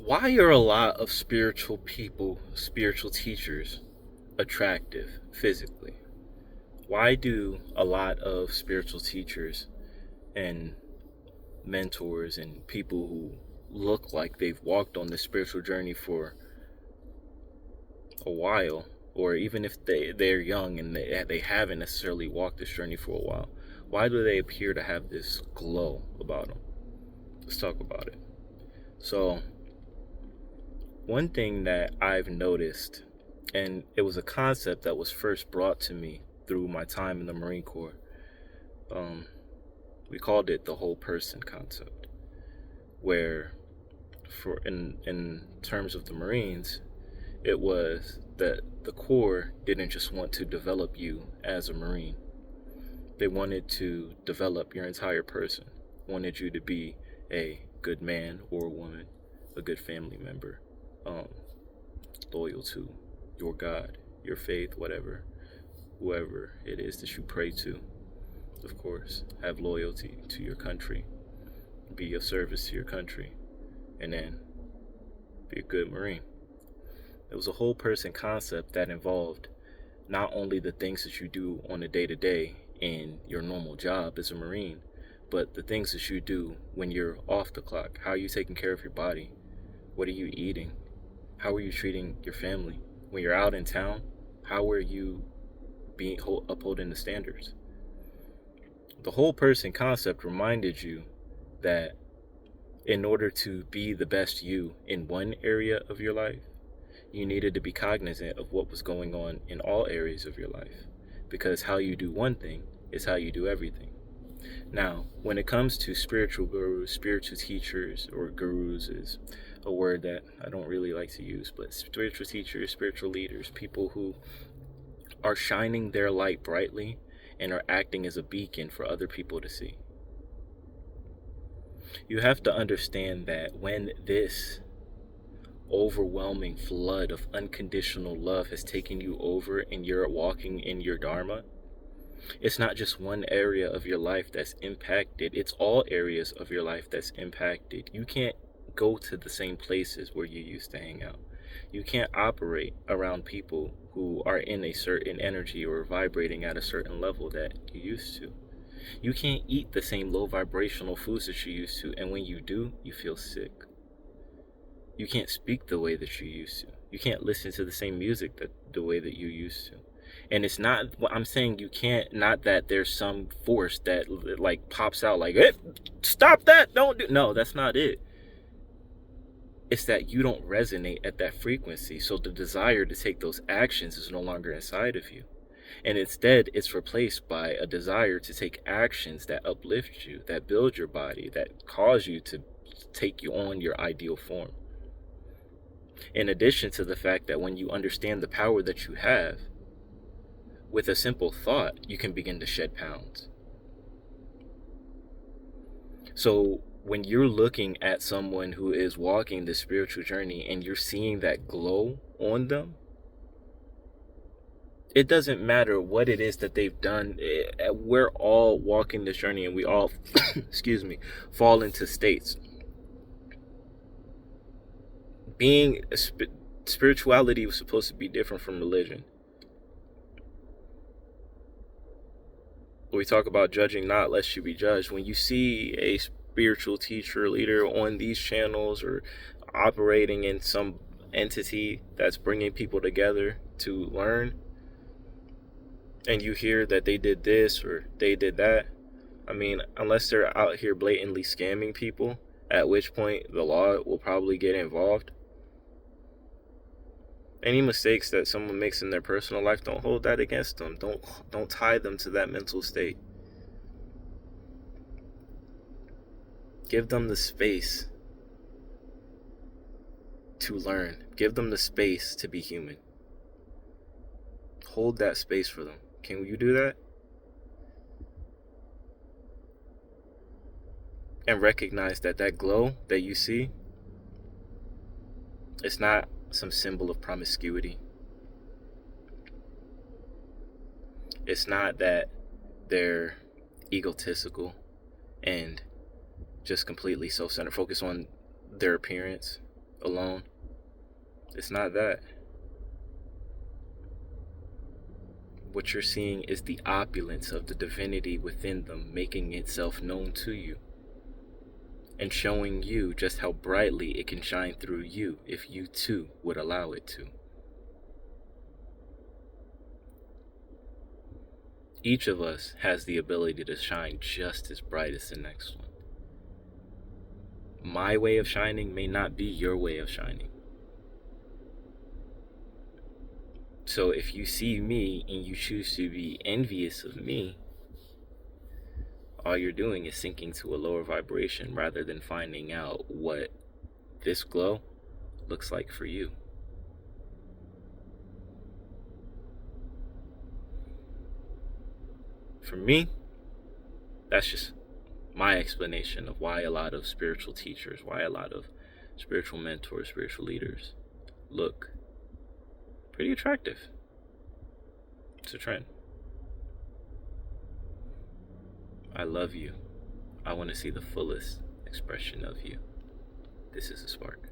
Why are a lot of spiritual people, spiritual teachers, attractive physically? Why do a lot of spiritual teachers and mentors and people who look like they've walked on this spiritual journey for a while, or even if they're young and they haven't necessarily walked this journey for a while, why do they appear to have this glow about them? Let's talk about it. So, one thing that I've noticed, and it was a concept that was first brought to me through my time in the Marine Corps. Um, we called it the whole person concept, where, for in terms of the Marines, it was that the Corps didn't just want to develop you as a Marine; they wanted to develop your entire person. Wanted you to be a good man or woman, a good family member, um, loyal to your God, your faith, whatever, whoever it is that you pray to. Of course, have loyalty to your country, be of service to your country, and then be a good Marine. It was a whole person concept that involved not only the things that you do on a day to day in your normal job as a Marine, but the things that you do when you're off the clock. How are you taking care of your body? What are you eating? How are you treating your family? When you're out in town, how are you being upholding the standards? The whole person concept reminded you that in order to be the best you in one area of your life, you needed to be cognizant of what was going on in all areas of your life. Because how you do one thing is how you do everything. Now, when it comes to spiritual gurus, spiritual teachers, or gurus is a word that I don't really like to use, but spiritual teachers, spiritual leaders, people who are shining their light brightly and are acting as a beacon for other people to see. You have to understand that when this overwhelming flood of unconditional love has taken you over and you're walking in your Dharma, it's not just one area of your life that's impacted, it's all areas of your life that's impacted. You can't go to the same places where you used to hang out. You can't operate around people who are in a certain energy or vibrating at a certain level that you used to. You can't eat the same low vibrational foods that you used to, and when you do, you feel sick. You can't speak the way that you used to. You can't listen to the same music that the way that you used to. And it's not, I'm saying you can't, not that there's some force that like pops out like, hey, stop that, don't do. No, that's not it. It's that you don't resonate at that frequency. So the desire to take those actions is no longer inside of you. And instead, it's replaced by a desire to take actions that uplift you, that build your body, that cause you to take you on your ideal form. In addition to the fact that when you understand the power that you have, with a simple thought, you can begin to shed pounds. So when you're looking at someone who is walking the spiritual journey and you're seeing that glow on them, it doesn't matter what it is that they've done. We're all walking this journey and we all, excuse me, fall into states. Being spirituality was supposed to be different from religion. We talk about judging not lest you be judged. When you see a spiritual teacher, leader on these channels or operating in some entity that's bringing people together to learn, and you hear that they did this or they did that, I mean, unless they're out here blatantly scamming people, at which point the law will probably get involved. Any mistakes that someone makes in their personal life, don't hold that against them. Don't tie them to that mental state. Give them the space to learn. Give them the space to be human. Hold that space for them. Can you do that? And recognize that that glow that you see, it's not some symbol of promiscuity. It's not that they're egotistical and just completely self-centered, focus on their appearance, alone. It's not that. What you're seeing is the opulence of the divinity within them making itself known to you and showing you just how brightly it can shine through you if you too would allow it to. Each of us has the ability to shine just as bright as the next one. My way of shining may not be your way of shining. So if you see me and you choose to be envious of me, all you're doing is sinking to a lower vibration rather than finding out what this glow looks like for you. For me, that's just my explanation of why a lot of spiritual teachers, why a lot of spiritual mentors, spiritual leaders look pretty attractive. It's a trend. I love you. I want to see the fullest expression of you. This is a spark.